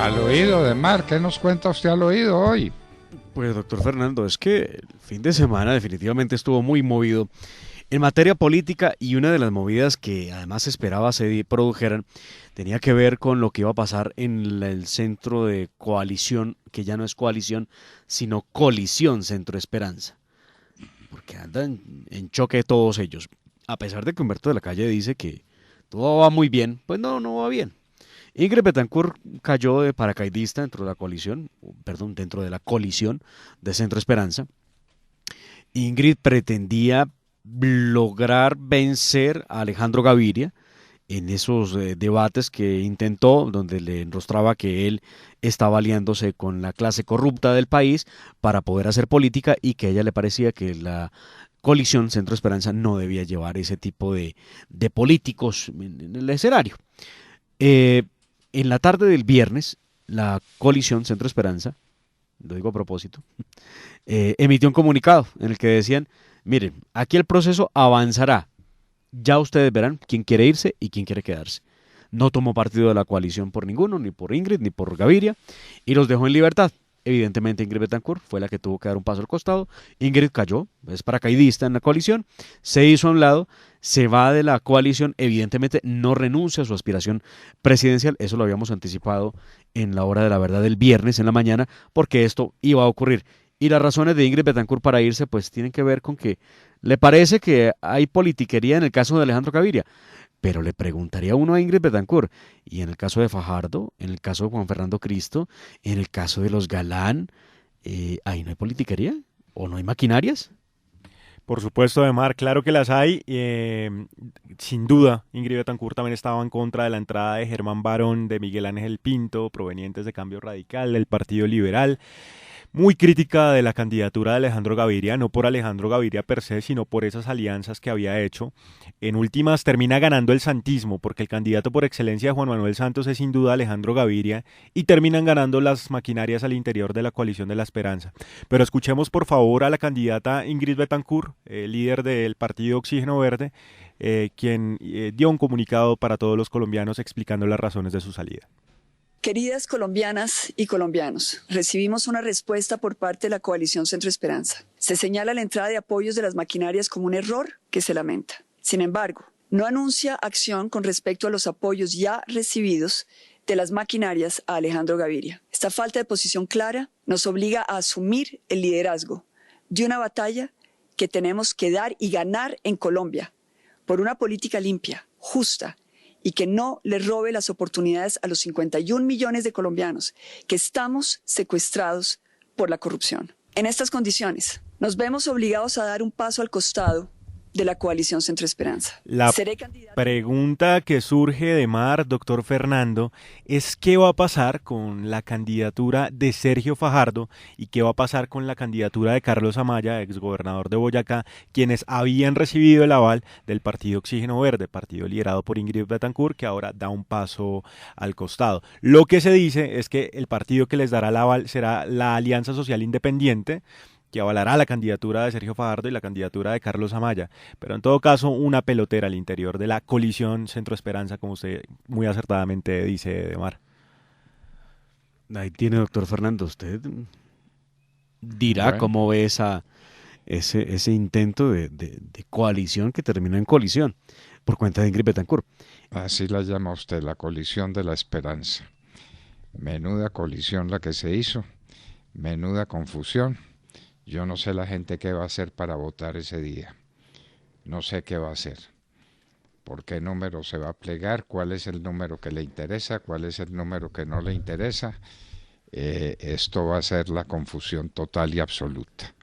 Al oído de Mar, ¿qué nos cuenta usted al oído hoy? Pues doctor Fernando, es que el fin de semana definitivamente estuvo muy movido en materia política y una de las movidas que además esperaba se produjeran tenía que ver con lo que iba a pasar en el centro de coalición, que ya no es coalición, sino colisión Centro Esperanza, porque andan en choque todos ellos. A pesar de que Humberto de la Calle dice que todo va muy bien, pues no, no va bien. Ingrid Betancourt cayó de paracaidista dentro de la coalición, perdón, dentro de la colisión de Centro Esperanza. Ingrid pretendía lograr vencer a Alejandro Gaviria en esos debates que intentó, donde le enrostraba que él estaba aliándose con la clase corrupta del país para poder hacer política y que a ella le parecía que la coalición Centro Esperanza no debía llevar ese tipo de políticos en el escenario. Eh, en la tarde del viernes, la coalición Centro Esperanza, lo digo a propósito, emitió un comunicado en el que decían, miren, aquí el proceso avanzará, ya ustedes verán quién quiere irse y quién quiere quedarse. No tomó partido de la coalición por ninguno, ni por Ingrid, ni por Gaviria, y los dejó en libertad. Evidentemente Ingrid Betancourt fue la que tuvo que dar un paso al costado. Ingrid cayó, es paracaidista en la coalición, se hizo a un lado, se va de la coalición, evidentemente no renuncia a su aspiración presidencial, eso lo habíamos anticipado en la hora de la verdad del viernes en la mañana, porque esto iba a ocurrir. Y las razones de Ingrid Betancourt para irse pues tienen que ver con que le parece que hay politiquería en el caso de Alejandro Gaviria, pero le preguntaría uno a Ingrid Betancourt, y en el caso de Fajardo, en el caso de Juan Fernando Cristo, en el caso de los Galán, ¿ahí no hay politiquería? ¿O no hay maquinarias? Por supuesto, Demar, claro que las hay. Sin duda, Ingrid Betancourt también estaba en contra de la entrada de Germán Barón, de Miguel Ángel Pinto, provenientes de Cambio Radical, del Partido Liberal. Muy crítica de la candidatura de Alejandro Gaviria, no por Alejandro Gaviria per se, sino por esas alianzas que había hecho. En últimas termina ganando el santismo, porque el candidato por excelencia de Juan Manuel Santos es sin duda Alejandro Gaviria, y terminan ganando las maquinarias al interior de la coalición de la esperanza. Pero escuchemos por favor a la candidata Ingrid Betancourt, líder del partido Oxígeno Verde, quien dio un comunicado para todos los colombianos explicando las razones de su salida. Queridas colombianas y colombianos, recibimos una respuesta por parte de la coalición Centro Esperanza. Se señala la entrada de apoyos de las maquinarias como un error que se lamenta. Sin embargo, no anuncia acción con respecto a los apoyos ya recibidos de las maquinarias a Alejandro Gaviria. Esta falta de posición clara nos obliga a asumir el liderazgo de una batalla que tenemos que dar y ganar en Colombia por una política limpia, justa, y que no le robe las oportunidades a los 51 millones de colombianos que estamos secuestrados por la corrupción. En estas condiciones, nos vemos obligados a dar un paso al costado de la coalición Centro Esperanza. La pregunta que surge de Mar, doctor Fernando, es qué va a pasar con la candidatura de Sergio Fajardo y qué va a pasar con la candidatura de Carlos Amaya, exgobernador de Boyacá, quienes habían recibido el aval del partido Oxígeno Verde, partido liderado por Ingrid Betancourt, que ahora da un paso al costado. Lo que se dice es que el partido que les dará el aval será la Alianza Social Independiente, que avalará la candidatura de Sergio Fajardo y la candidatura de Carlos Amaya, pero en todo caso una pelotera al interior de la colisión Centro Esperanza, como usted muy acertadamente dice, Demar. Ahí tiene, doctor Fernando, usted dirá cómo ve ese intento de coalición que terminó en colisión por cuenta de Ingrid Betancourt. Así la llama usted, la colisión de la esperanza. Menuda colisión la que se hizo, menuda confusión. Yo no sé la gente qué va a hacer para votar ese día. No sé qué va a hacer. ¿Por qué número se va a plegar? ¿Cuál es el número que le interesa? ¿Cuál es el número que no le interesa? Esto va a ser la confusión total y absoluta.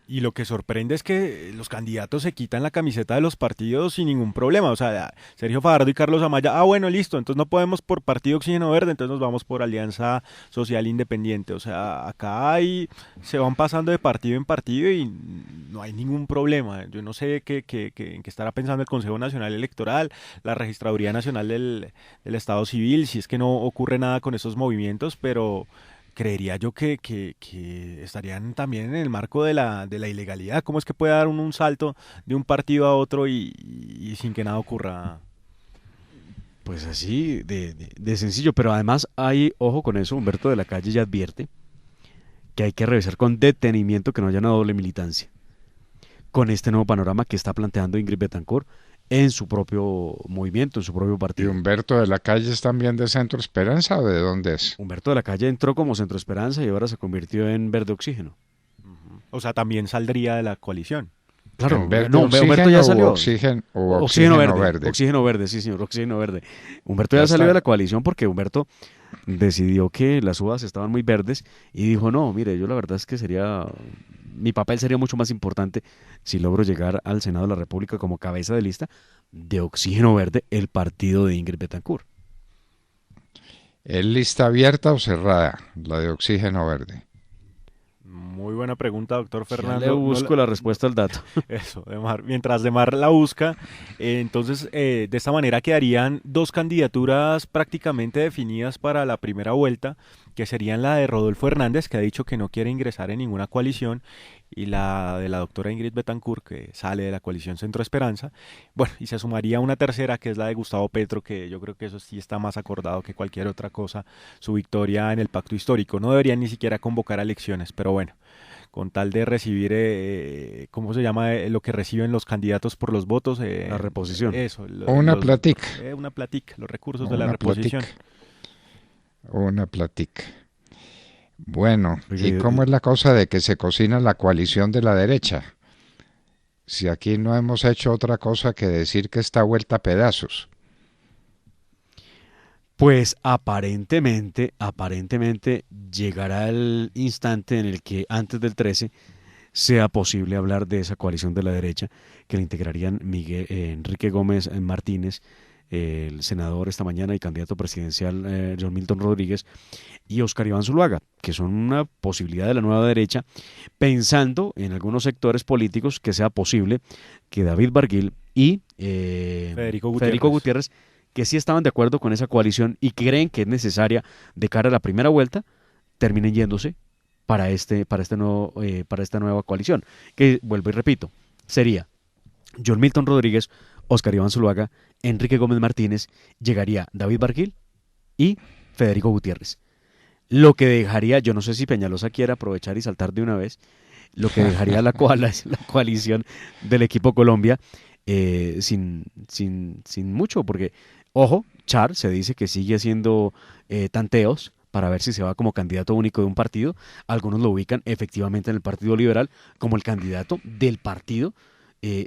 Y lo que sorprende es que los candidatos se quitan la camiseta de los partidos sin ningún problema. O sea, Sergio Fajardo y Carlos Amaya, bueno, listo, entonces no podemos por Partido Oxígeno Verde, entonces nos vamos por Alianza Social Independiente. O sea, se van pasando de partido en partido y no hay ningún problema. Yo no sé en qué estará pensando el Consejo Nacional Electoral, la Registraduría Nacional del Estado Civil, si es que no ocurre nada con esos movimientos, pero creería yo que estarían también en el marco de la ilegalidad. ¿Cómo es que puede dar un salto de un partido a otro y sin que nada ocurra? Pues así de sencillo, pero además hay, ojo con eso, Humberto de la Calle ya advierte que hay que revisar con detenimiento que no haya una doble militancia con este nuevo panorama que está planteando Ingrid Betancourt en su propio movimiento, en su propio ¿Y partido. Humberto de la Calle es también de Centro Esperanza o de dónde es? Humberto de la Calle entró como Centro Esperanza y ahora se convirtió en Verde Oxígeno. O sea, también saldría de la coalición. Claro, ¿En verde no, Humberto ya oxígeno salió. o oxígeno Oxígeno verde, verde? oxígeno verde, sí señor, oxígeno verde. Humberto Ya ya salió está. de la coalición porque Humberto decidió que las uvas estaban muy verdes y dijo, no, mire, yo la verdad es que mi papel sería mucho más importante si logro llegar al Senado de la República como cabeza de lista de Oxígeno Verde, el partido de Ingrid Betancourt. ¿Es lista abierta o cerrada, la de oxígeno verde? Muy buena pregunta, doctor Ya Fernando. le No busco la respuesta al dato. Eso, Demar. Mientras Demar la busca, entonces de esta manera quedarían dos candidaturas prácticamente definidas para la primera vuelta, que serían la de Rodolfo Hernández, que ha dicho que no quiere ingresar en ninguna coalición, y la de la doctora Ingrid Betancourt, que sale de la coalición Centro Esperanza. Bueno, y se sumaría una tercera, que es la de Gustavo Petro, que yo creo que eso sí está más acordado que cualquier otra cosa, su victoria en el pacto histórico. No deberían ni siquiera convocar a elecciones, pero bueno, con tal de recibir, ¿cómo se llama lo que reciben los candidatos por los votos? La reposición. Eso, Una platica. una platica, los recursos de la Una reposición. platica. Una platica. Bueno, ¿y Oye, cómo es la cosa de que se cocina la coalición de la derecha? Si aquí no hemos hecho otra cosa que decir que está vuelta a pedazos. Pues aparentemente llegará el instante en el que antes del 13 sea posible hablar de esa coalición de la derecha que la integrarían Enrique Gómez Martínez, el senador esta mañana y candidato presidencial John Milton Rodríguez y Óscar Iván Zuluaga, que son una posibilidad de la nueva derecha, pensando en algunos sectores políticos que sea posible que David Barguil y Federico Gutiérrez, que sí estaban de acuerdo con esa coalición y creen que es necesaria de cara a la primera vuelta, terminen yéndose para esta nueva coalición, que vuelvo y repito, sería John Milton Rodríguez, Óscar Iván Zuluaga, Enrique Gómez Martínez, llegaría David Barguil y Federico Gutiérrez. Lo que dejaría, yo no sé si Peñalosa quiere aprovechar y saltar de una vez, lo que dejaría la coalición del equipo Colombia sin mucho, porque, ojo, Char se dice que sigue haciendo tanteos para ver si se va como candidato único de un partido. Algunos lo ubican efectivamente en el Partido Liberal como el candidato del partido.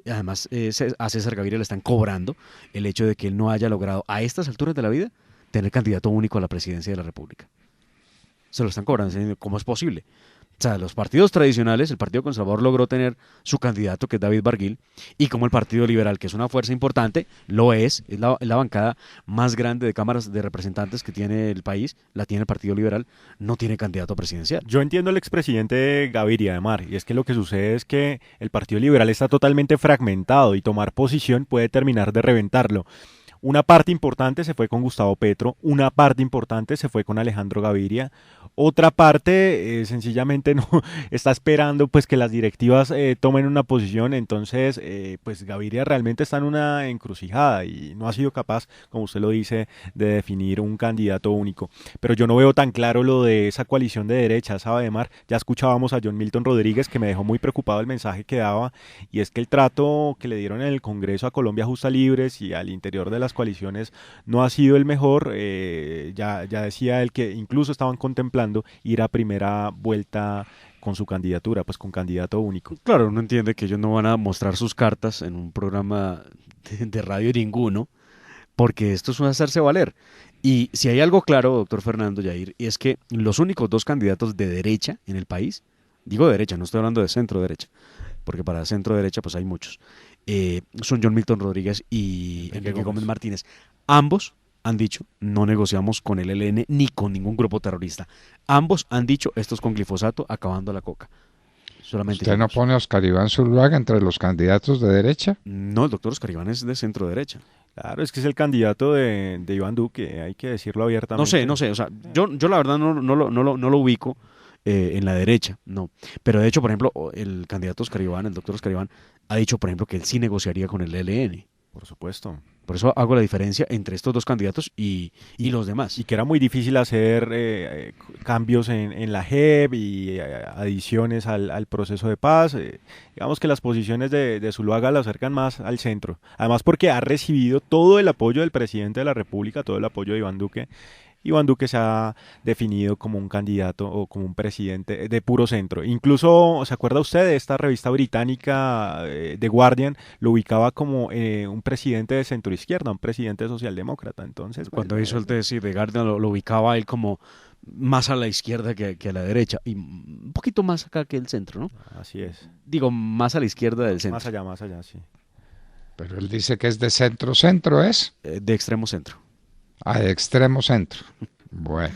Además, a César Gaviria le están cobrando el hecho de que él no haya logrado a estas alturas de la vida tener candidato único a la presidencia de la República. Se lo están cobrando, ¿cómo es posible? O sea, los partidos tradicionales, el Partido Conservador logró tener su candidato, que es David Barguil, y como el Partido Liberal, que es una fuerza importante, lo es la bancada más grande de cámaras de representantes que tiene el país, la tiene el Partido Liberal, no tiene candidato presidencial. Yo entiendo al expresidente Gaviria de Mar, y es que lo que sucede es que el Partido Liberal está totalmente fragmentado y tomar posición puede terminar de reventarlo. Una parte importante se fue con Gustavo Petro, una parte importante se fue con Alejandro Gaviria, otra parte sencillamente no está esperando pues que las directivas tomen una posición. Entonces pues Gaviria realmente está en una encrucijada y no ha sido capaz, como usted lo dice, de definir un candidato único. Pero yo no veo tan claro lo de esa coalición de derecha, ¿sabe, Demar? Ya escuchábamos a John Milton Rodríguez, que me dejó muy preocupado el mensaje que daba, y es que el trato que le dieron en el Congreso a Colombia Justa Libres y al interior de las coaliciones no ha sido el mejor. Ya decía él que incluso estaban contemplando ir a primera vuelta con su candidatura, pues con candidato único. Claro, uno entiende que ellos no van a mostrar sus cartas en un programa de radio ninguno, porque esto es un hacerse valer. Y si hay algo claro, doctor Fernando Yair, y es que los únicos dos candidatos de derecha en el país, digo de derecha, no estoy hablando de centro derecha, porque para centro derecha pues hay muchos, son John Milton Rodríguez y Enrique Gómez Martínez. Ambos han dicho, no negociamos con el ELN ni con ningún grupo terrorista. Ambos han dicho, esto es con glifosato, acabando la coca. Solamente ¿Usted no pone a Óscar Iván Zuluaga entre los candidatos de derecha? No, el doctor Óscar Iván es de centro derecha. Claro, es que es el candidato de Iván Duque, hay que decirlo abiertamente. No sé, o sea, yo la verdad no lo ubico en la derecha, no. Pero de hecho, por ejemplo, el candidato Óscar Iván, el doctor Óscar Iván, ha dicho, por ejemplo, que él sí negociaría con el ELN. Por supuesto. Por eso hago la diferencia entre estos dos candidatos y los demás. Y que era muy difícil hacer cambios en la JEP y adiciones al proceso de paz. Digamos que las posiciones de Zuluaga lo acercan más al centro. Además porque ha recibido todo el apoyo del presidente de la República, todo el apoyo de Iván Duque. Iván Duque se ha definido como un candidato o como un presidente de puro centro. Incluso, ¿se acuerda usted de esta revista británica The Guardian? Lo ubicaba como un presidente de centro izquierda, un presidente socialdemócrata. Entonces, cuando hizo el test de Guardian lo ubicaba él como más a la izquierda que a la derecha y un poquito más acá que el centro, ¿no? Así es. Digo, más a la izquierda del centro. Más allá, sí. Pero él dice que es de centro-centro, ¿es? De extremo centro. Ah, de extremo centro. Bueno,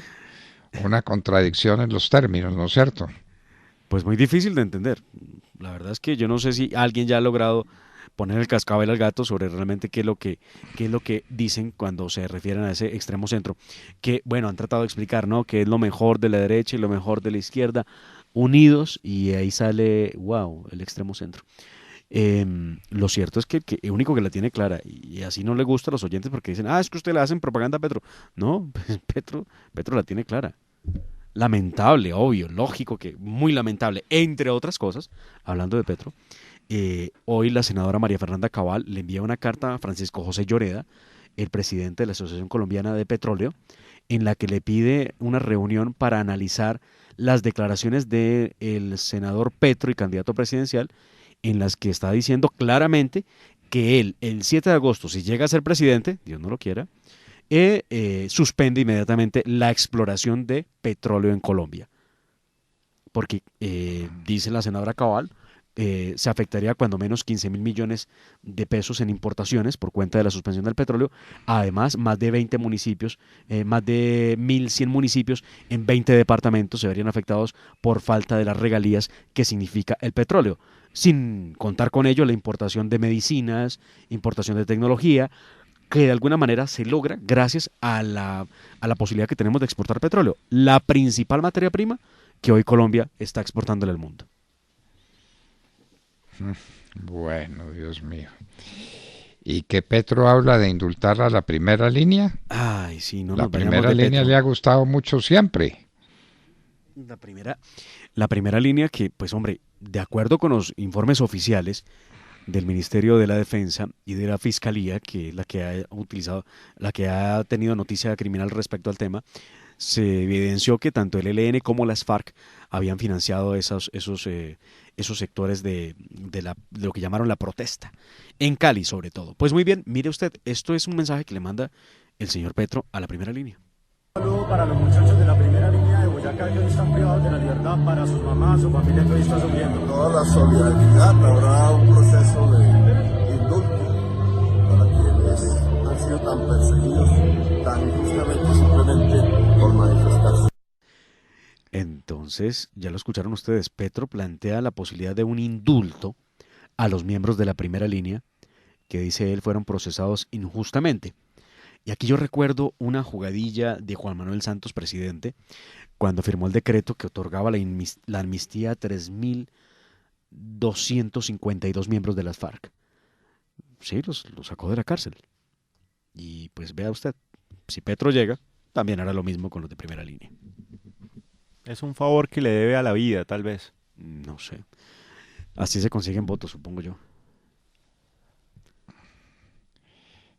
una contradicción en los términos, ¿no es cierto? Pues muy difícil de entender. La verdad es que yo no sé si alguien ya ha logrado poner el cascabel al gato sobre realmente qué es lo que dicen cuando se refieren a ese extremo centro. Que, bueno, han tratado de explicar, ¿no? Que es lo mejor de la derecha y lo mejor de la izquierda unidos y ahí sale, wow, el extremo centro. Lo cierto es que el único que la tiene clara, y así no le gusta a los oyentes porque dicen, es que usted le hacen propaganda a Petro. No, pues Petro la tiene clara. Lamentable, obvio, lógico que muy lamentable, entre otras cosas, hablando de Petro. Hoy la senadora María Fernanda Cabal le envía una carta a Francisco José Lloreda, el presidente de la Asociación Colombiana de Petróleo, en la que le pide una reunión para analizar las declaraciones del senador Petro y candidato presidencial, en las que está diciendo claramente que él, el 7 de agosto, si llega a ser presidente, Dios no lo quiera, suspende inmediatamente la exploración de petróleo en Colombia. Porque, dice la senadora Cabal, se afectaría cuando menos 15.000 millones de pesos en importaciones por cuenta de la suspensión del petróleo. Además, más de 20 municipios, más de 1.100 municipios en 20 departamentos se verían afectados por falta de las regalías que significa el petróleo. Sin contar con ello la importación de medicinas, importación de tecnología, que de alguna manera se logra gracias a la posibilidad que tenemos de exportar petróleo, la principal materia prima que hoy Colombia está exportándole al mundo. Bueno, Dios mío. ¿Y que Petro habla de indultar a la primera línea? Ay, sí, no la nos vayamos primera de línea Petro. le ha gustado mucho siempre. La primera línea que, pues hombre, de acuerdo con los informes oficiales del Ministerio de la Defensa y de la Fiscalía, que es la que ha utilizado, la que ha tenido noticia criminal respecto al tema, se evidenció que tanto el ELN como las FARC habían financiado esos sectores de lo que llamaron la protesta, en Cali sobre todo. Pues muy bien, mire usted, esto es un mensaje que le manda el señor Petro a la primera línea. Un saludo para los muchachos de la primera línea de Boyacá que hoy están privados de la libertad, para sus mamás, su familia que hoy está sufriendo. Toda la solidaridad, habrá un proceso de indulto para quienes han sido tan perseguidos, tan injustamente, simplemente por manifestarse. Entonces, ya lo escucharon ustedes, Petro plantea la posibilidad de un indulto a los miembros de la primera línea, que dice él fueron procesados injustamente. Y aquí yo recuerdo una jugadilla de Juan Manuel Santos, presidente, cuando firmó el decreto que otorgaba la amnistía a 3.252 miembros de las FARC. Sí, los sacó de la cárcel. Y pues vea usted, si Petro llega, también hará lo mismo con los de primera línea. Es un favor que le debe a la vida, tal vez. No sé. Así se consiguen votos, supongo yo.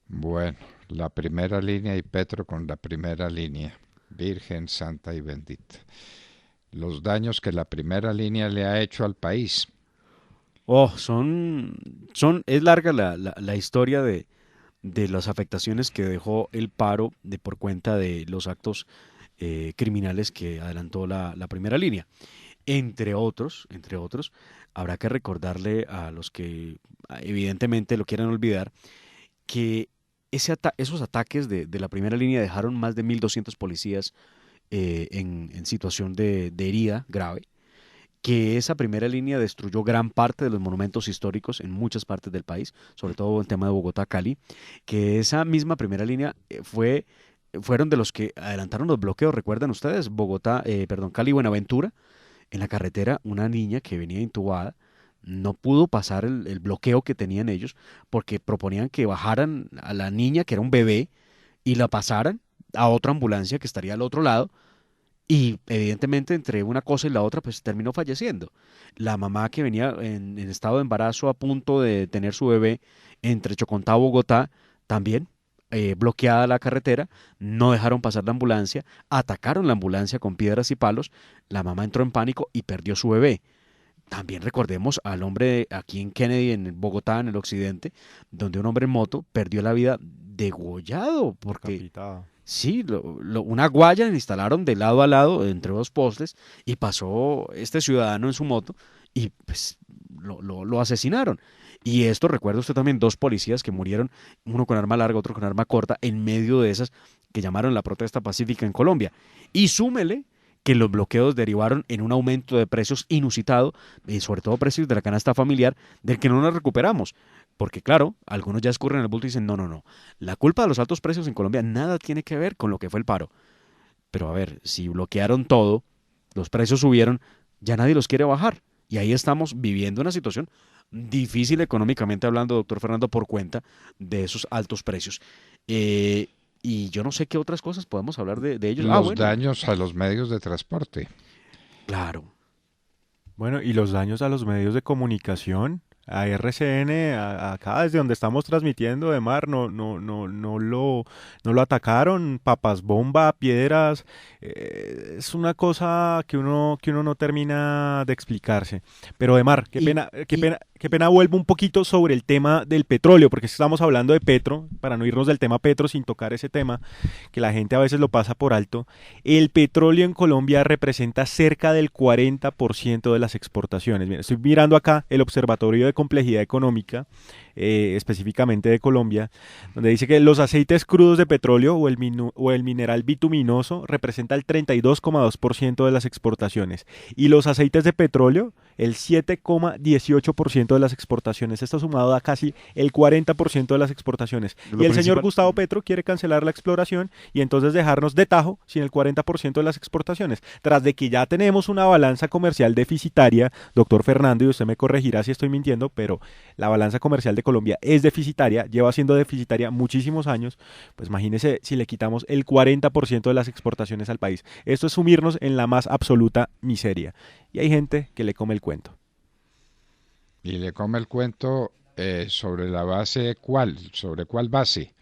Bueno, la primera línea y Petro con la primera línea. Virgen Santa y Bendita. Los daños que la primera línea le ha hecho al país. Es larga la historia de las afectaciones que dejó el paro por cuenta de los actos criminales que adelantó la primera línea. Entre otros, habrá que recordarle a los que evidentemente lo quieran olvidar que esos ataques de la primera línea dejaron más de 1.200 policías en situación de herida grave, que esa primera línea destruyó gran parte de los monumentos históricos en muchas partes del país, sobre todo el tema de Bogotá, Cali, que esa misma primera línea fueron de los que adelantaron los bloqueos. ¿Recuerdan ustedes? Cali, Buenaventura, en la carretera, una niña que venía intubada no pudo pasar el bloqueo que tenían ellos porque proponían que bajaran a la niña, que era un bebé, y la pasaran a otra ambulancia que estaría al otro lado y evidentemente entre una cosa y la otra pues terminó falleciendo. La mamá que venía en estado de embarazo a punto de tener su bebé entre Chocontá y Bogotá también bloqueada la carretera, no dejaron pasar la ambulancia, atacaron la ambulancia con piedras y palos, la mamá entró en pánico y perdió su bebé. También recordemos al hombre aquí en Kennedy, en Bogotá, en el occidente, donde un hombre en moto perdió la vida degollado, porque Capitado. sí, una guaya le instalaron de lado a lado entre dos postes y pasó este ciudadano en su moto y pues lo asesinaron. Y esto, recuerda usted también, dos policías que murieron, uno con arma larga, otro con arma corta, en medio de esas que llamaron la protesta pacífica en Colombia. Y súmele que los bloqueos derivaron en un aumento de precios inusitado, y sobre todo precios de la canasta familiar, del que no nos recuperamos. Porque claro, algunos ya escurren el bulto y dicen, no, no, no, la culpa de los altos precios en Colombia nada tiene que ver con lo que fue el paro. Pero a ver, si bloquearon todo, los precios subieron, ya nadie los quiere bajar. Y ahí estamos viviendo una situación difícil económicamente hablando, doctor Fernando, por cuenta de esos altos precios. Y yo no sé qué otras cosas podemos hablar de ellos. Los daños a los medios de transporte. Claro. Bueno, y los daños a los medios de comunicación, a RCN, acá desde donde estamos transmitiendo de Mar, no lo atacaron, papas bomba, piedras, es una cosa que uno no termina de explicarse. Pero de Mar, qué pena vuelvo un poquito sobre el tema del petróleo, porque estamos hablando de Petro, para no irnos del tema Petro sin tocar ese tema, que la gente a veces lo pasa por alto. El petróleo en Colombia representa cerca del 40% de las exportaciones. Mira, estoy mirando acá el Observatorio de Complejidad Económica, específicamente de Colombia, donde dice que los aceites crudos de petróleo o el mineral bituminoso representa el 32,2% de las exportaciones y los aceites de petróleo el 7,18% de las exportaciones. Esto sumado a casi el 40% de las exportaciones. Y el señor Gustavo Petro quiere cancelar la exploración y entonces dejarnos de tajo sin el 40% de las exportaciones. Tras de que ya tenemos una balanza comercial deficitaria, doctor Fernando, y usted me corregirá si estoy mintiendo, pero la balanza comercial de Colombia es deficitaria, lleva siendo deficitaria muchísimos años, pues imagínese si le quitamos el 40% de las exportaciones al país. Esto es sumirnos en la más absoluta miseria. Y hay gente que le come el cuento. Y le come el cuento sobre la base, ¿cuál? ¿Sobre cuál base?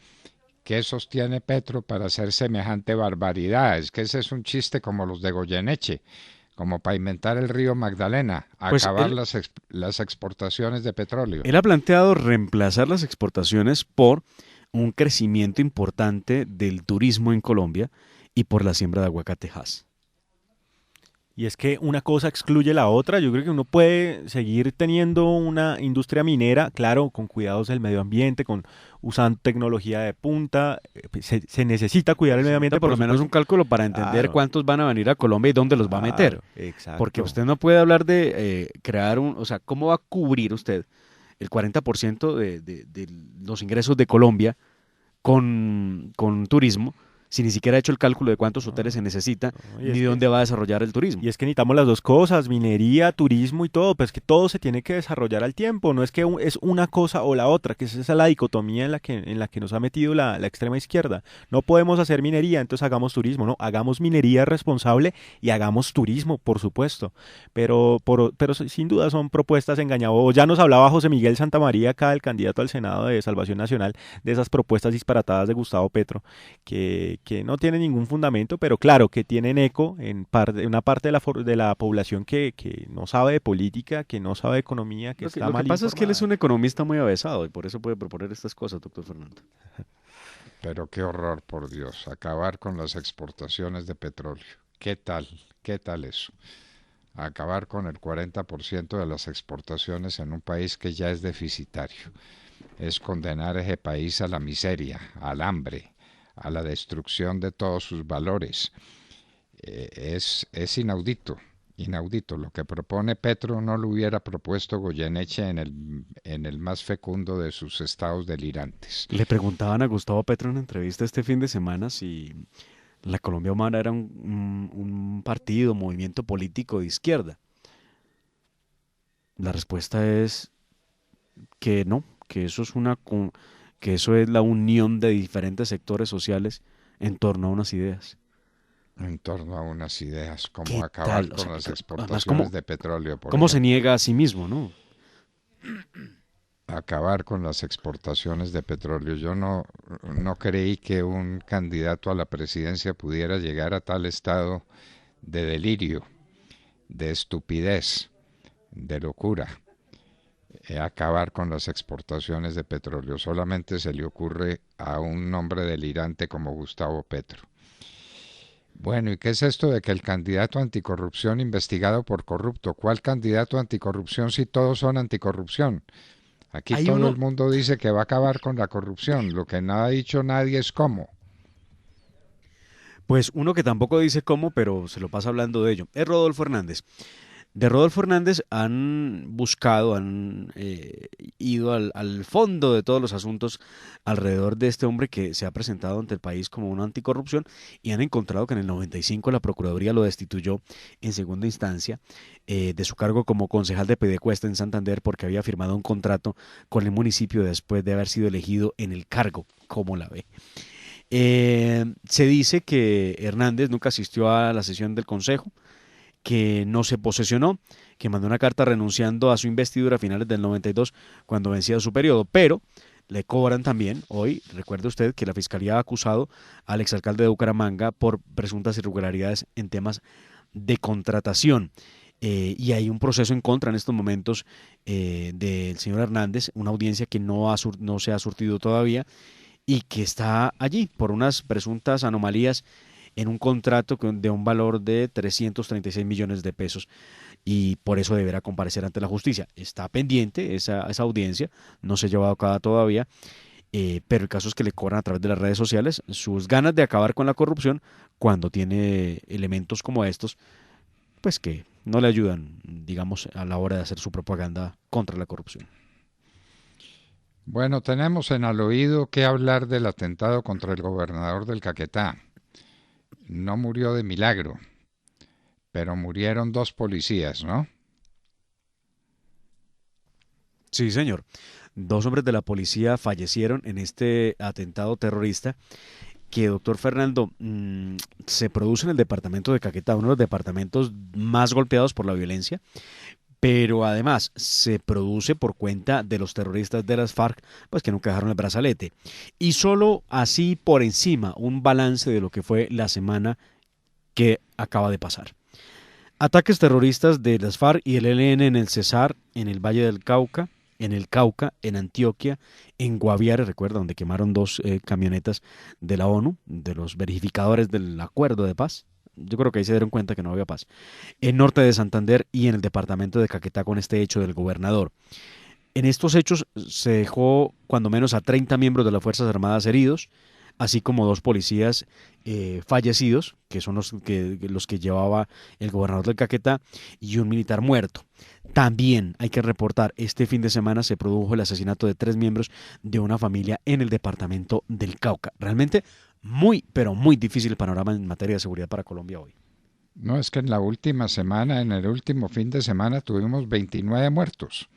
¿Qué sostiene Petro para hacer semejante barbaridad? Es que ese es un chiste como los de Goyeneche, como para inventar el río Magdalena, Pues acabar las exportaciones de petróleo. Él ha planteado reemplazar las exportaciones por un crecimiento importante del turismo en Colombia y por la siembra de aguacatejas. Y es que una cosa excluye la otra. Yo creo que uno puede seguir teniendo una industria minera, claro, con cuidados del medio ambiente, usando tecnología de punta. Se necesita cuidar el medio ambiente. Por lo menos un cálculo para entender cuántos van a venir a Colombia y dónde los va a meter. Exacto. Porque usted no puede hablar de crear o sea, ¿cómo va a cubrir usted el 40% de los ingresos de Colombia con turismo? Si ni siquiera ha hecho el cálculo de cuántos hoteles se necesita, ni dónde va a desarrollar el turismo. Y es que necesitamos las dos cosas, minería, turismo y todo, pero es que todo se tiene que desarrollar al tiempo, no es que es una cosa o la otra, que es esa la dicotomía en la que nos ha metido la extrema izquierda. No podemos hacer minería, entonces hagamos turismo, no, hagamos minería responsable y hagamos turismo, por supuesto, pero sin duda son propuestas engañadoras. Ya nos hablaba José Miguel Santamaría acá, el candidato al Senado de Salvación Nacional, de esas propuestas disparatadas de Gustavo Petro, que no tiene ningún fundamento, pero claro que tienen eco en una parte de la población que no sabe de política, que no sabe de economía, que está mal informada. Lo que pasa es que él es un economista muy avesado y por eso puede proponer estas cosas, doctor Fernando. Pero qué horror, por Dios, acabar con las exportaciones de petróleo. ¿Qué tal? ¿Qué tal eso? Acabar con el 40% de las exportaciones en un país que ya es deficitario. Es condenar a ese país a la miseria, al hambre, a la destrucción de todos sus valores. Es inaudito, inaudito. Lo que propone Petro no lo hubiera propuesto Goyeneche en el más fecundo de sus estados delirantes. Le preguntaban a Gustavo Petro en una entrevista este fin de semana si la Colombia Humana era un partido, movimiento político de izquierda. La respuesta es que no, que eso es que eso es la unión de diferentes sectores sociales en torno a unas ideas. En torno a unas ideas, ¿Qué como acabar tal? O con sea, las además, exportaciones de petróleo, por ¿cómo se ejemplo. niega a sí mismo, no? Acabar con las exportaciones de petróleo. Yo no creí que un candidato a la presidencia pudiera llegar a tal estado de delirio, de estupidez, de locura. Acabar con las exportaciones de petróleo. Solamente se le ocurre a un hombre delirante como Gustavo Petro. Bueno, ¿y qué es esto de que el candidato anticorrupción investigado por corrupto? ¿Cuál candidato anticorrupción si todos son anticorrupción? Aquí Hay todo uno, el mundo dice que va a acabar con la corrupción. Lo que no ha dicho nadie es cómo. pues uno que tampoco dice cómo, pero se lo pasa hablando de ello, es Rodolfo Hernández. De Rodolfo Hernández han buscado, han ido al fondo de todos los asuntos alrededor de este hombre que se ha presentado ante el país como una anticorrupción y han encontrado que en el 95 la Procuraduría lo destituyó en segunda instancia de su cargo como concejal de Piedecuesta en Santander porque había firmado un contrato con el municipio después de haber sido elegido en el cargo. ¿Cómo la ve? Se dice que Hernández nunca asistió a la sesión del consejo, que no se posesionó, que mandó una carta renunciando a su investidura a finales del 92 cuando vencía su periodo, pero le cobran también, hoy, recuerde usted que la Fiscalía ha acusado al exalcalde de Bucaramanga por presuntas irregularidades en temas de contratación. Y hay un proceso en contra en estos momentos del señor Hernández, una audiencia que no se ha surtido todavía y que está allí por unas presuntas anomalías en un contrato de un valor de 336 millones de pesos y por eso deberá comparecer ante la justicia. Está pendiente esa audiencia, no se ha llevado a cabo todavía, pero el caso es que le cobran a través de las redes sociales sus ganas de acabar con la corrupción cuando tiene elementos como estos, pues que no le ayudan, digamos, a la hora de hacer su propaganda contra la corrupción. Bueno, tenemos en al oído que hablar del atentado contra el gobernador del Caquetá. No murió de milagro, pero murieron 2 policías, ¿no? Sí, señor. 2 hombres de la policía fallecieron en este atentado terrorista que, doctor Fernando, se produce en el departamento de Caquetá, uno de los departamentos más golpeados por la violencia, pero además se produce por cuenta de los terroristas de las FARC, pues que nunca dejaron el brazalete. Y solo así por encima un balance de lo que fue la semana que acaba de pasar. Ataques terroristas de las FARC y el ELN en el Cesar, en el Valle del Cauca, en el Cauca, en Antioquia, en Guaviare, recuerda, donde quemaron 2 camionetas de la ONU, de los verificadores del acuerdo de paz. Yo creo que ahí se dieron cuenta que no había paz. En norte de Santander y en el departamento de Caquetá con este hecho del gobernador. En estos hechos se dejó cuando menos a 30 miembros de las Fuerzas Armadas heridos, así como 2 policías fallecidos, que son los que llevaba el gobernador del Caquetá, y un militar muerto. También hay que reportar, este fin de semana se produjo el asesinato de 3 miembros de una familia en el departamento del Cauca. Realmente muy, pero muy difícil el panorama en materia de seguridad para Colombia hoy. No, es que en la última semana, en el último fin de semana, tuvimos 29 muertos.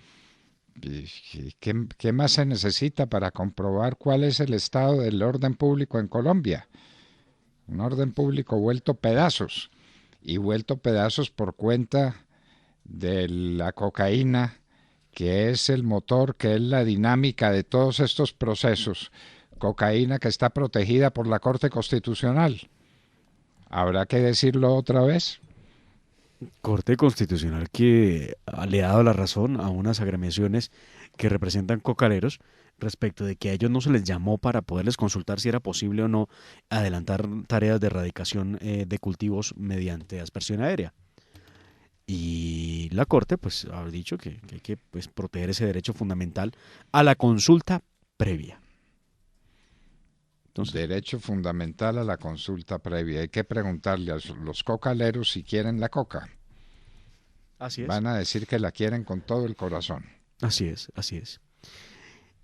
¿Qué más se necesita para comprobar cuál es el estado del orden público en Colombia? Un orden público vuelto pedazos, y vuelto pedazos por cuenta de la cocaína, que es el motor, que es la dinámica de todos estos procesos. Cocaína que está protegida por la Corte Constitucional. ¿Habrá que decirlo otra vez? Corte Constitucional que le ha dado la razón a unas agremiaciones que representan cocaleros respecto de que a ellos no se les llamó para poderles consultar si era posible o no adelantar tareas de erradicación de cultivos mediante aspersión aérea. Y la Corte pues ha dicho que hay que pues, proteger ese derecho fundamental a la consulta previa. Entonces, derecho fundamental a la consulta previa. Hay que preguntarle a los cocaleros si quieren la coca. Así es. Van a decir que la quieren con todo el corazón. Así es, así es.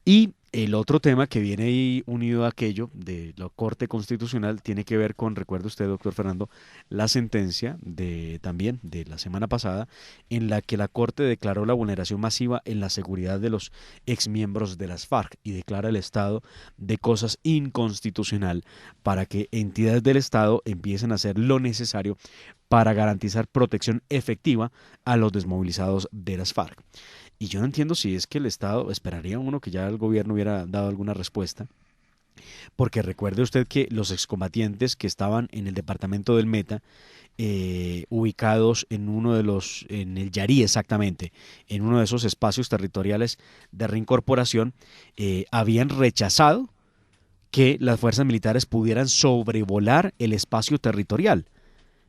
Y el otro tema que viene ahí unido a aquello de la Corte Constitucional tiene que ver con, recuerde usted, doctor Fernando, la sentencia también de la semana pasada en la que la Corte declaró la vulneración masiva en la seguridad de los exmiembros de las FARC y declara el estado de cosas inconstitucional para que entidades del Estado empiecen a hacer lo necesario para garantizar protección efectiva a los desmovilizados de las FARC. Y yo no entiendo si es que el Estado, esperaría uno que ya el gobierno hubiera dado alguna respuesta, porque recuerde usted que los excombatientes que estaban en el departamento del Meta, ubicados en el Yarí exactamente, en uno de esos espacios territoriales de reincorporación, habían rechazado que las fuerzas militares pudieran sobrevolar el espacio territorial.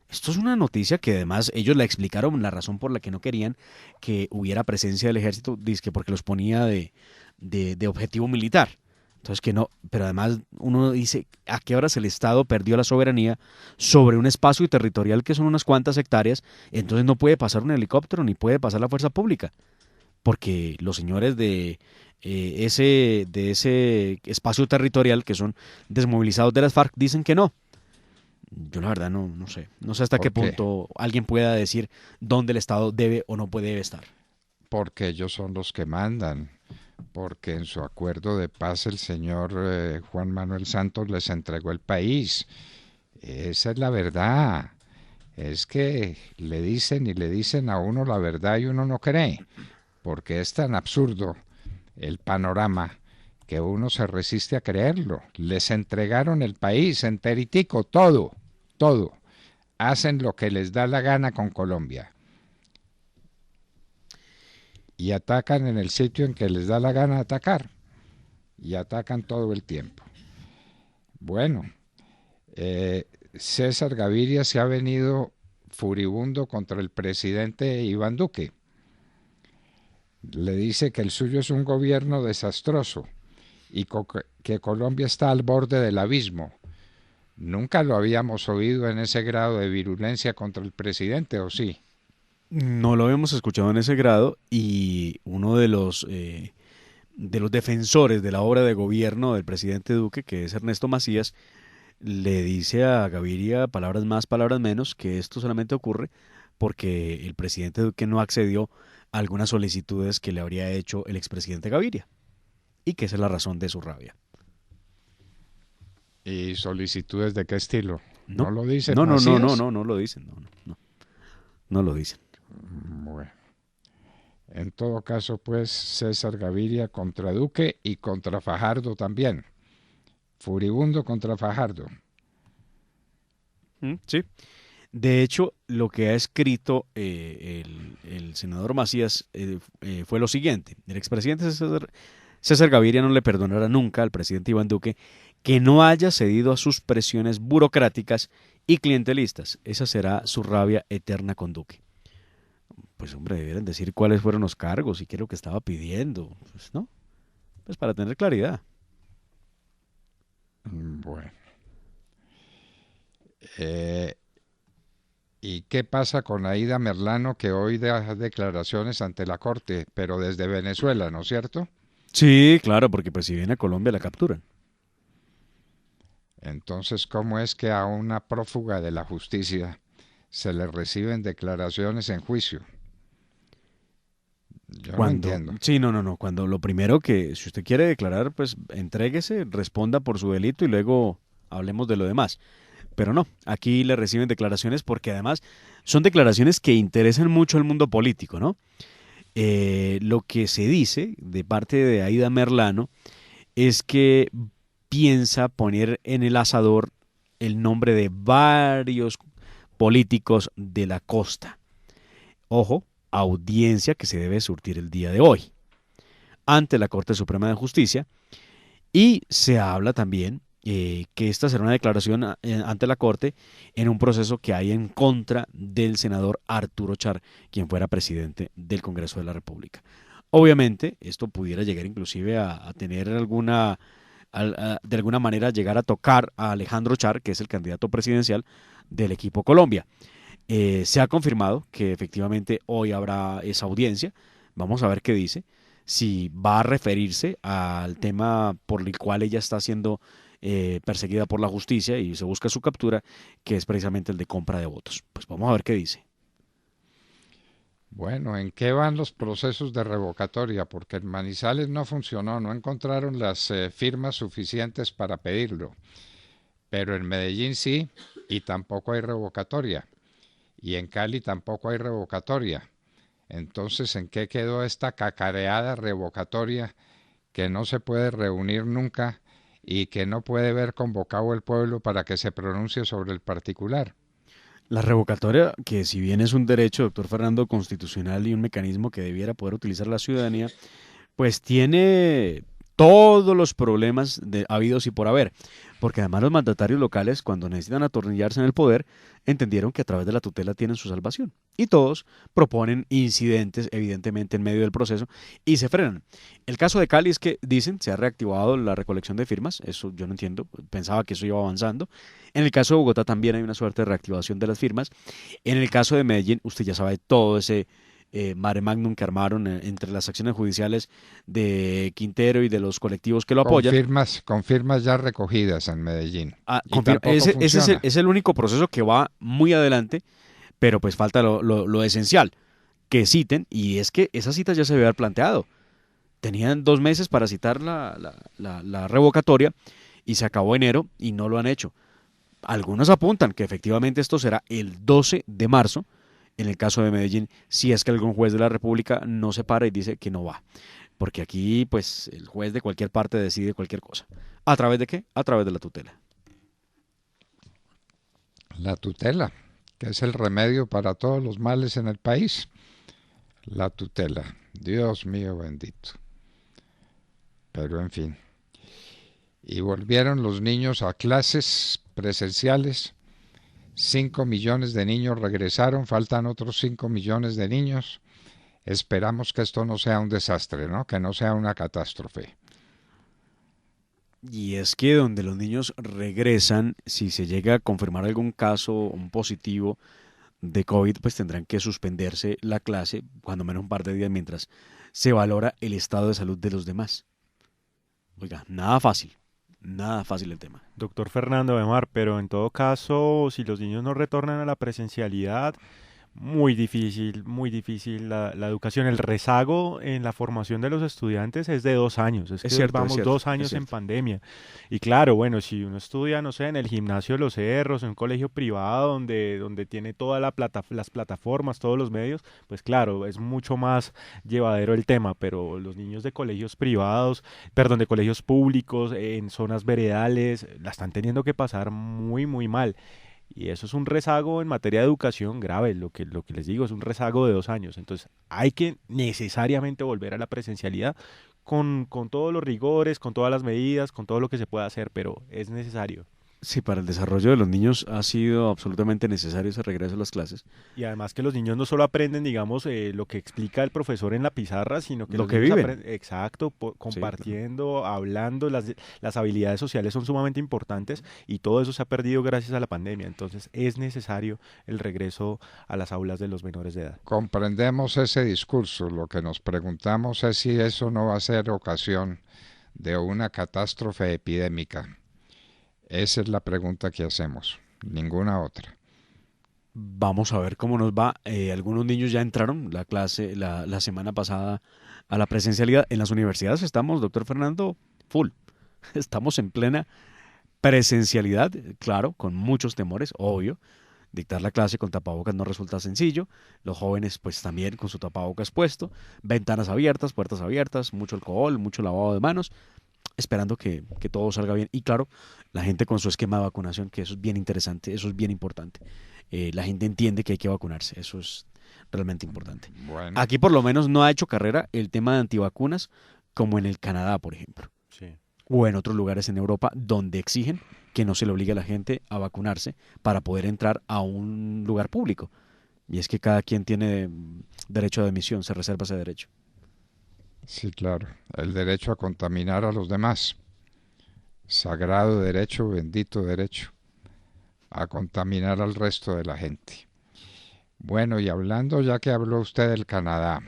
Esto es una noticia que además ellos la explicaron la razón por la que no querían que hubiera presencia del ejército, dizque porque los ponía de objetivo militar. Entonces que no, pero además uno dice, ¿a qué horas el Estado perdió la soberanía sobre un espacio territorial que son unas cuantas hectáreas? Entonces no puede pasar un helicóptero ni puede pasar la fuerza pública, porque los señores de ese espacio territorial que son desmovilizados de las FARC dicen que no. Yo la verdad no sé hasta qué punto alguien pueda decir dónde el Estado debe o no debe estar. Porque ellos son los que mandan, porque en su acuerdo de paz el señor Juan Manuel Santos les entregó el país. Esa es la verdad. Es que le dicen a uno la verdad y uno no cree, porque es tan absurdo el panorama que uno se resiste a creerlo. Les entregaron el país enteritico, todo. Hacen lo que les da la gana con Colombia. Y atacan en el sitio en que les da la gana atacar. Y atacan todo el tiempo. Bueno, César Gaviria se ha venido furibundo contra el presidente Iván Duque. Le dice que el suyo es un gobierno desastroso y que Colombia está al borde del abismo. Nunca lo habíamos oído en ese grado de virulencia contra el presidente, ¿o sí? No lo habíamos escuchado en ese grado y uno de los defensores de la obra de gobierno del presidente Duque, que es Ernesto Macías, le dice a Gaviria, palabras más, palabras menos, que esto solamente ocurre porque el presidente Duque no accedió a algunas solicitudes que le habría hecho el expresidente Gaviria y que esa es la razón de su rabia. ¿Y solicitudes de qué estilo? ¿No lo dicen? No lo dicen. No lo dicen. Bueno. En todo caso, pues, César Gaviria contra Duque y contra Fajardo también. Furibundo contra Fajardo. Sí. De hecho, lo que ha escrito el senador Macías fue lo siguiente. El expresidente César Gaviria no le perdonará nunca al presidente Iván Duque que no haya cedido a sus presiones burocráticas y clientelistas. Esa será su rabia eterna con Duque. Pues hombre, debieran decir cuáles fueron los cargos y qué es lo que estaba pidiendo. Pues, ¿no? Pues para tener claridad. Bueno. ¿Y qué pasa con Aida Merlano, que hoy da declaraciones ante la Corte, pero desde Venezuela, ¿no es cierto? Sí, claro, porque pues si viene a Colombia la capturan. Entonces, ¿cómo es que a una prófuga de la justicia se le reciben declaraciones en juicio? Yo no entiendo. Sí, no. Cuando lo primero que, si usted quiere declarar, pues entréguese, responda por su delito y luego hablemos de lo demás. Pero no, aquí le reciben declaraciones porque además son declaraciones que interesan mucho al mundo político, ¿no? Lo que se dice de parte de Aida Merlano es que piensa poner en el asador el nombre de varios políticos de la costa. Ojo, audiencia que se debe surtir el día de hoy ante la Corte Suprema de Justicia, y se habla también que esta será una declaración ante la Corte en un proceso que hay en contra del senador Arturo Char, quien fuera presidente del Congreso de la República. Obviamente, esto pudiera llegar inclusive a tener de alguna manera llegar a tocar a Alejandro Char, que es el candidato presidencial del equipo Colombia. Se ha confirmado que efectivamente hoy habrá esa audiencia. Vamos a ver qué dice. si va a referirse al tema por el cual ella está siendo perseguida por la justicia y se busca su captura, que es precisamente el de compra de votos. Pues vamos a ver qué dice. Bueno, ¿en qué van los procesos de revocatoria? Porque en Manizales no funcionó, no encontraron las firmas suficientes para pedirlo, pero en Medellín sí, y tampoco hay revocatoria, y en Cali tampoco hay revocatoria. Entonces, ¿en qué quedó esta cacareada revocatoria que no se puede reunir nunca y que no puede ver convocado el pueblo para que se pronuncie sobre el particular? La revocatoria, que si bien es un derecho, doctor Fernando, constitucional y un mecanismo que debiera poder utilizar la ciudadanía, pues tiene todos los problemas habidos y por haber, porque además los mandatarios locales, cuando necesitan atornillarse en el poder, entendieron que a través de la tutela tienen su salvación, y todos proponen incidentes, evidentemente, en medio del proceso, y se frenan. El caso de Cali es que, dicen, se ha reactivado la recolección de firmas, eso yo no entiendo, pensaba que eso iba avanzando. En el caso de Bogotá también hay una suerte de reactivación de las firmas. En el caso de Medellín, usted ya sabe todo ese mare magnum que armaron entre las acciones judiciales de Quintero y de los colectivos que lo apoyan. Con firmas ya recogidas en Medellín. Ese es el único proceso que va muy adelante, pero pues falta lo esencial, que citen, y es que esa cita ya se había planteado. Tenían 2 meses para citar la revocatoria y se acabó enero y no lo han hecho. Algunos apuntan que efectivamente esto será el 12 de marzo, en el caso de Medellín, si es que algún juez de la República no se para y dice que no va. Porque aquí, pues, el juez de cualquier parte decide cualquier cosa. ¿A través de qué? A través de la tutela. La tutela, que es el remedio para todos los males en el país. La tutela. Dios mío bendito. Pero en fin. Y volvieron los niños a clases presenciales. 5 millones de niños regresaron, faltan otros 5 millones de niños. Esperamos que esto no sea un desastre, ¿no? Que no sea una catástrofe. Y es que donde los niños regresan, si se llega a confirmar algún caso, un positivo de COVID, pues tendrán que suspenderse la clase, cuando menos un par de días, mientras se valora el estado de salud de los demás. Oiga, nada fácil el tema. Doctor Fernando Bemar, pero en todo caso, si los niños no retornan a la presencialidad, muy difícil la educación. El rezago en la formación de los estudiantes es de 2 años. Es que cierto, vamos 2 años en pandemia. Y claro, bueno, si uno estudia, no sé, en el gimnasio de Los Cerros, en un colegio privado donde tiene todas las plataformas, todos los medios, pues claro, es mucho más llevadero el tema. Pero los niños de colegios de colegios públicos, en zonas veredales, la están teniendo que pasar muy, muy mal. Y eso es un rezago en materia de educación grave, lo que les digo, es un rezago de 2 años. Entonces hay que necesariamente volver a la presencialidad con todos los rigores, con todas las medidas, con todo lo que se pueda hacer, pero es necesario. Sí, para el desarrollo de los niños ha sido absolutamente necesario ese regreso a las clases. Y además que los niños no solo aprenden, digamos, lo que explica el profesor en la pizarra, sino que lo los que niños viven. Exacto, compartiendo, Sí, claro. hablando, las habilidades sociales son sumamente importantes y todo eso se ha perdido gracias a la pandemia. Entonces es necesario el regreso a las aulas de los menores de edad. Comprendemos ese discurso. Lo que nos preguntamos es si eso no va a ser ocasión de una catástrofe epidémica. Esa es la pregunta que hacemos, ninguna otra. Vamos a ver cómo nos va. Algunos niños ya entraron la clase la semana pasada a la presencialidad. En las universidades estamos, doctor Fernando, full. Estamos en plena presencialidad, claro, con muchos temores, obvio. Dictar la clase con tapabocas no resulta sencillo. Los jóvenes pues también con su tapabocas puesto. Ventanas abiertas, puertas abiertas, mucho alcohol, mucho lavado de manos, esperando que todo salga bien. Y claro, la gente con su esquema de vacunación, que eso es bien interesante, eso es bien importante. La gente entiende que hay que vacunarse, eso es realmente importante. Bueno. Aquí por lo menos no ha hecho carrera el tema de antivacunas, como en el Canadá, por ejemplo. Sí. O en otros lugares en Europa donde exigen que no se le obligue a la gente a vacunarse para poder entrar a un lugar público. Y es que cada quien tiene derecho de admisión, se reserva ese derecho. Sí, claro, el derecho a contaminar a los demás. Sagrado derecho, bendito derecho, a contaminar al resto de la gente. Bueno, y hablando, ya que habló usted del Canadá,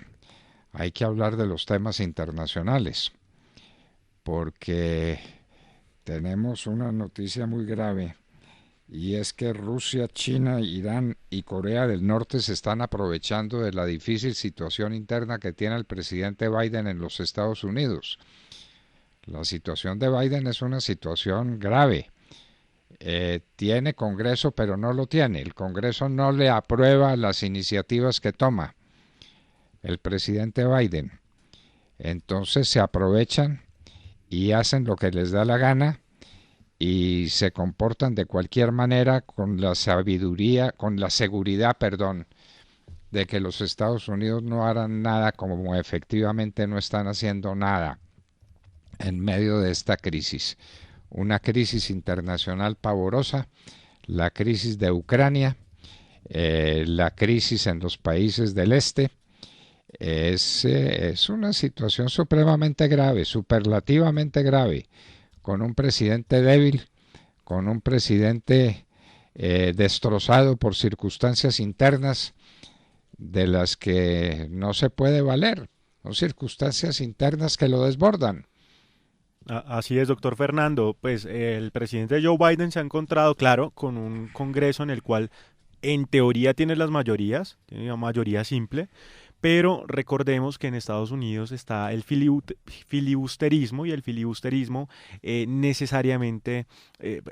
hay que hablar de los temas internacionales, porque tenemos una noticia muy grave, y es que Rusia, China, Irán y Corea del Norte se están aprovechando de la difícil situación interna que tiene el presidente Biden en los Estados Unidos. La situación de Biden es una situación grave. Tiene Congreso, pero no lo tiene. El Congreso no le aprueba las iniciativas que toma el presidente Biden. Entonces se aprovechan y hacen lo que les da la gana y se comportan de cualquier manera con la sabiduría, con la seguridad, de que los Estados Unidos no harán nada, como efectivamente no están haciendo nada en medio de esta crisis. Una crisis internacional pavorosa, la crisis de Ucrania, la crisis en los países del este. Es una situación supremamente grave, superlativamente grave, con un presidente débil, con un presidente destrozado por circunstancias internas de las que no se puede valer. Son circunstancias internas que lo desbordan. Así es, doctor Fernando. Pues el presidente Joe Biden se ha encontrado, claro, con un Congreso en el cual en teoría tiene las mayorías, tiene una mayoría simple, pero recordemos que en Estados Unidos está el filibusterismo, y el filibusterismo necesariamente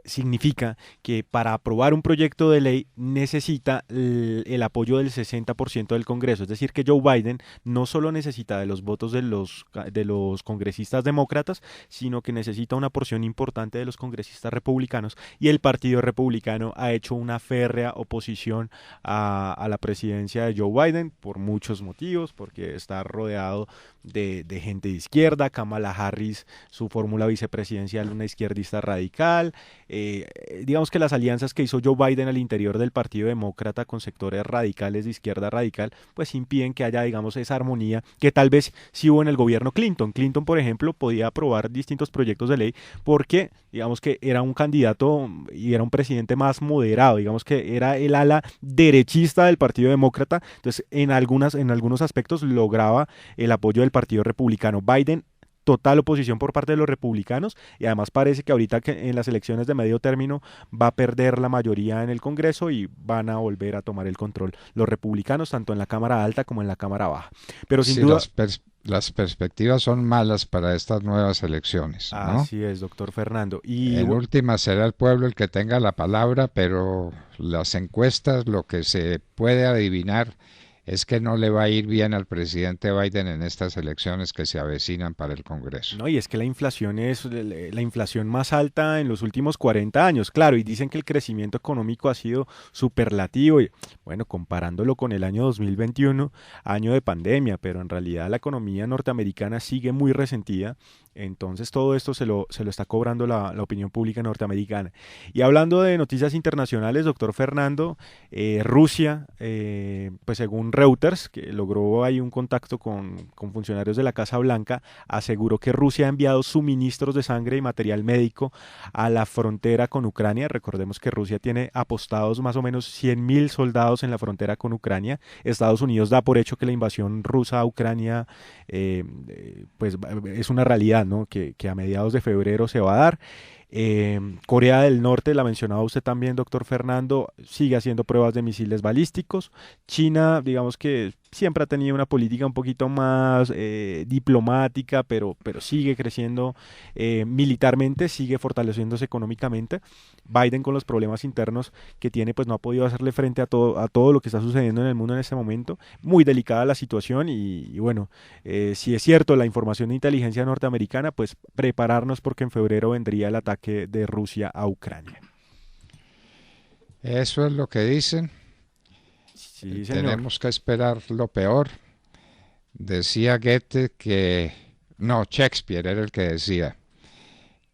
significa que para aprobar un proyecto de ley necesita el apoyo del 60% del Congreso. Es decir, que Joe Biden no solo necesita de los votos de los congresistas demócratas, sino que necesita una porción importante de los congresistas republicanos, y el Partido Republicano ha hecho una férrea oposición a la presidencia de Joe Biden por muchos motivos, porque está rodeado de gente de izquierda. Kamala Harris, su fórmula vicepresidencial, una izquierdista radical. Digamos que las alianzas que hizo Joe Biden al interior del Partido Demócrata con sectores radicales de izquierda radical, pues impiden que haya, digamos, esa armonía que tal vez sí hubo en el gobierno Clinton. Clinton, por ejemplo, podía aprobar distintos proyectos de ley porque, digamos, que era un candidato y era un presidente más moderado, digamos que era el ala derechista del Partido Demócrata. Entonces, en algunos aspectos lograba el apoyo del Partido Republicano. Biden, total oposición por parte de los republicanos, y además parece que ahorita que en las elecciones de medio término va a perder la mayoría en el Congreso y van a volver a tomar el control los republicanos, tanto en la Cámara Alta como en la Cámara Baja. Pero sin duda las perspectivas son malas para estas nuevas elecciones, ¿no? Así es, doctor Fernando. Y en última será el pueblo el que tenga la palabra, pero las encuestas, lo que se puede adivinar es que no le va a ir bien al presidente Biden en estas elecciones que se avecinan para el Congreso. No, y es que la inflación es la inflación más alta en los últimos 40 años, claro, y dicen que el crecimiento económico ha sido superlativo, y bueno, comparándolo con el año 2021, año de pandemia, pero en realidad la economía norteamericana sigue muy resentida. Entonces todo esto se lo está cobrando la opinión pública norteamericana. Y hablando de noticias internacionales, doctor Fernando, Rusia, pues según Reuters, que logró ahí un contacto con funcionarios de la Casa Blanca, aseguró que Rusia ha enviado suministros de sangre y material médico a la frontera con Ucrania. Recordemos que Rusia tiene apostados más o menos 100.000 soldados en la frontera con Ucrania. Estados Unidos da por hecho que la invasión rusa a Ucrania pues es una realidad, ¿no? Que a mediados de febrero se va a dar. Corea del Norte, la mencionaba usted también, doctor Fernando, sigue haciendo pruebas de misiles balísticos. China, digamos que siempre ha tenido una política un poquito más diplomática, pero sigue creciendo militarmente, sigue fortaleciéndose económicamente. Biden, con los problemas internos que tiene, pues no ha podido hacerle frente a todo lo que está sucediendo en el mundo en este momento. Muy delicada la situación y bueno, si es cierto la información de inteligencia norteamericana, pues prepararnos porque en febrero vendría el ataque de Rusia a Ucrania. Eso es lo que dicen. Sí, señor. Tenemos que esperar lo peor. Decía Shakespeare era el que decía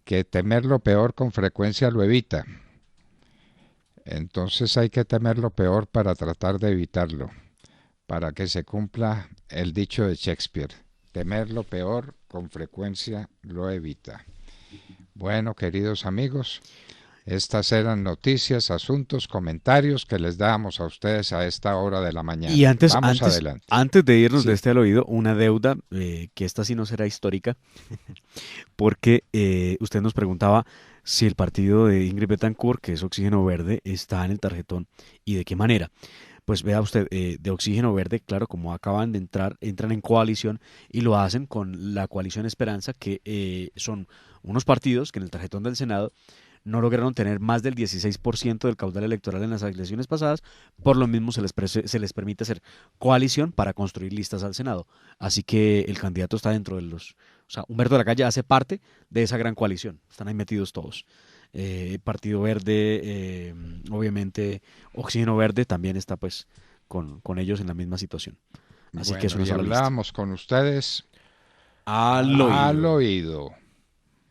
que temer lo peor con frecuencia lo evita. Entonces hay que temer lo peor para tratar de evitarlo, para que se cumpla el dicho de Shakespeare: temer lo peor con frecuencia lo evita. Bueno, queridos amigos, Estas eran noticias, asuntos, comentarios que les dábamos a ustedes a esta hora de la mañana. Y antes adelante. Antes de irnos Sí. de este al oído, una deuda que esta sí no será histórica, porque usted nos preguntaba si el partido de Ingrid Betancourt, que es Oxígeno Verde, está en el tarjetón y de qué manera. Pues vea usted, de Oxígeno Verde, claro, como acaban de entrar, entran en coalición y lo hacen con la coalición Esperanza, que son unos partidos que en el tarjetón del Senado no lograron tener más del 16% del caudal electoral en las elecciones pasadas, por lo mismo se les permite hacer coalición para construir listas al Senado. Así que el candidato está dentro de los... O sea, Humberto de la Calle hace parte de esa gran coalición, están ahí metidos todos. Partido Verde, obviamente Oxígeno Verde también está pues con ellos en la misma situación. Así que es Bueno, una y sola lista. hablábamos con ustedes Al oído. al oído.